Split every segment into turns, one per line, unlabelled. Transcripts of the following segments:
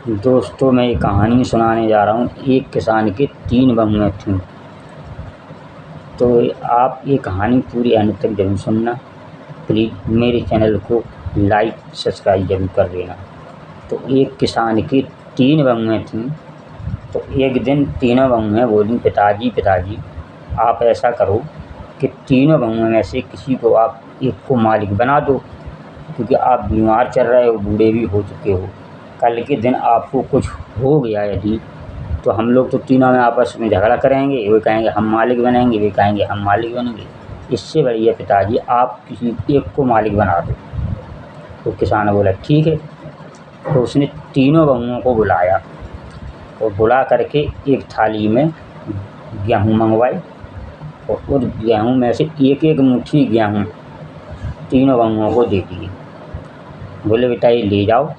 दोस्तों, मैं एक कहानी सुनाने जा रहा हूँ। एक किसान के 3 बहुएँ थीं। तो आप ये कहानी पूरी अंत तक ज़रूर सुनना। प्लीज़ मेरे चैनल को लाइक सब्सक्राइब ज़रूर कर देना। तो एक किसान की 3 बहुएँ थीं। तो एक दिन तीनों बहुएँ बोलीं, पिताजी पिताजी आप ऐसा करो कि तीनों बहुओं में से किसी को आप एक को मालिक बना दो, क्योंकि आप बीमार चल रहे हो, बूढ़े भी हो चुके हो। कल के दिन आपको कुछ हो गया यदि, तो हम लोग तो तीनों में आपस में झगड़ा करेंगे। वो कहेंगे हम मालिक बनेंगे, वे कहेंगे हम मालिक बनेंगे। इससे बढ़िया पिताजी आप किसी एक को मालिक बना दो। तो किसान बोला ठीक है। तो उसने तीनों बहुओं को बुलाया और बुला करके एक थाली में गेहूँ मंगवाए और उस गेहूँ में से एक एक मुट्ठी गेहूँ तीनों बहुओं को दे दिए। बोले बेटा ये ले जाओ,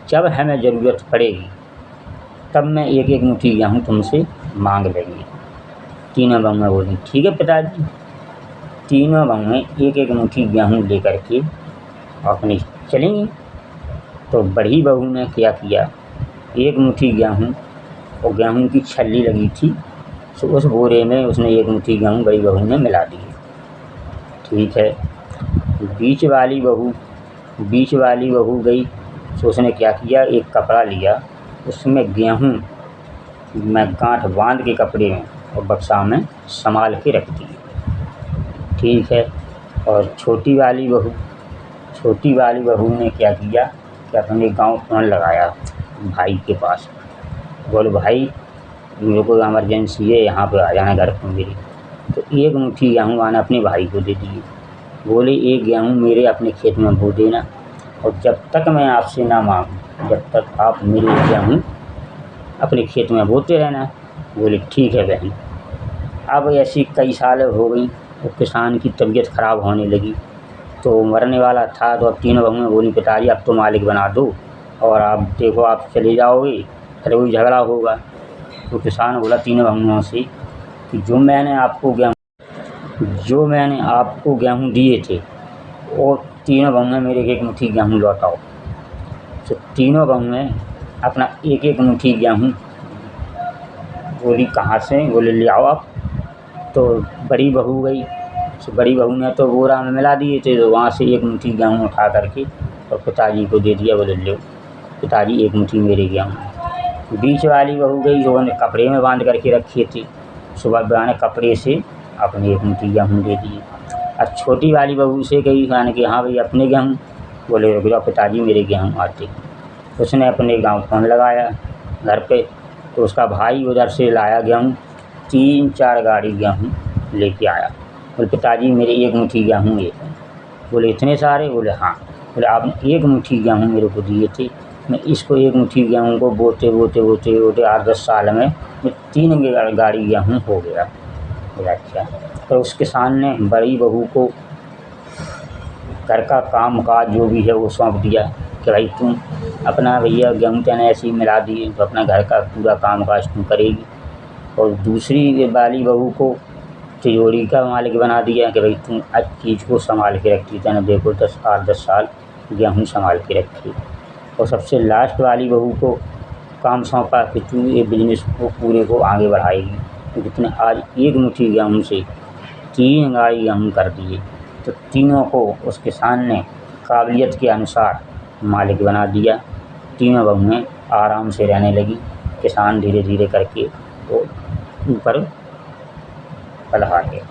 जब हमें ज़रूरत पड़ेगी तब मैं एक एक मुट्ठी गेहूँ तुमसे मांग लेंगे। तीनों बहुएँ बोली ठीक है पिताजी। तीनों बहुएँ एक एक मुट्ठी गेहूँ लेकर के अपनी चलेंगी। तो बड़ी बहू ने क्या किया, एक मुट्ठी गेहूँ और गेहूँ की छल्ली लगी थी, तो उस बोरे में उसने एक मुट्ठी गेहूँ बड़ी बहू ने मिला दिए। ठीक है। बीच वाली बहू गई, तो उसने क्या किया, एक कपड़ा लिया, उसमें गेहूँ में गांठ बांध के कपड़े में और बक्सा में संभाल के रख दिए। ठीक है। और छोटी वाली बहू ने क्या किया कि अपने गाँव फ़ोन लगाया भाई के पास। बोले भाई मेरे को इमरजेंसी है, यहाँ पे आ जाना घर पर मेरे। तो एक मुट्ठी गेहूँ आना अपने भाई को दे दिए। बोले एक गेहूँ मेरे अपने खेत में बो देना, और जब तक मैं आपसे ना मांगूं जब तक आप मेरे गेहूँ अपने खेत में बोते रहना। बोले ठीक है बहन। अब ऐसी कई साल हो गई, तो किसान की तबीयत ख़राब होने लगी, तो मरने वाला था। तो अब तीनों बहुएँ बोली पिताजी अब तो मालिक बना दो, और आप देखो आप चले जाओगे फिर वही झगड़ा होगा। तो किसान बोला तीनों बहुओं से कि जो मैंने आपको गेहूँ दिए थे और तीनों बहुएँ मेरे एक मुट्ठी गेहूँ लौटाओ। तो तीनों बहुएँ अपना एक एक मुट्ठी गेहूँ बोली कहाँ से, बोले ले आओ आप। तो बड़ी बहू गई, तो बड़ी बहू ने तो बोरा में मिला दिए थे, तो वहाँ से एक मुट्ठी गेहूँ उठा करके और पिताजी को दे दिया। बोले लो पिताजी एक मुट्ठी मेरे गेहूँ। बीच वाली बहू गई, जो उन्हें कपड़े में बांध करके रखे थे, सुबह बयाने कपड़े से अपने एक मुट्ठी गेहूँ दे दिए। अब छोटी वाली बहू से गई कहने कि हाँ भाई अपने गेहूँ। बोले रुक जाओ पिताजी मेरे गेहूँ आते। उसने अपने गाँव फ़ोन लगाया घर पे, तो उसका भाई उधर से लाया गेहूँ, 3-4 गाड़ी गेहूँ लेके आया। बोले पिताजी मेरे एक मुट्ठी गेहूँ ये है। बोले इतने सारे? बोले हाँ। बोले आपने एक मुट्ठी गेहूँ मेरे को दिए थे, मैं इसको एक मुट्ठी गेहूँ को बोते 8-10 साल में 3 गाड़ी गेहूँ हो गया। बोला अच्छा। तो उस किसान ने बड़ी बहू को घर का काम काज जो भी है वो सौंप दिया कि भाई तुम अपना भैया गेहूँ तने ऐसे ही मिला दिए, तो अपना घर का पूरा काम काज तुम करेगी। और दूसरी वाली बहू को तिजोरी का मालिक बना दिया कि भाई तुम आज चीज़ को संभाल के रखती, तने देखो 10 साल गेहूँ संभाल के रखी। और सबसे लास्ट वाली बहू को काम सौंपा कि तू ये बिजनेस को पूरे को आगे बढ़ाएगी, क्योंकि तूने आज एक मुट्ठी गेहूँ से 3 गाड़ी गेहूँ कर दिए। तो तीनों को उस किसान ने काबिलियत के अनुसार मालिक बना दिया। तीनों बहुएँ आराम से रहने लगी। किसान धीरे धीरे करके वो ऊपर बढ़ा गया।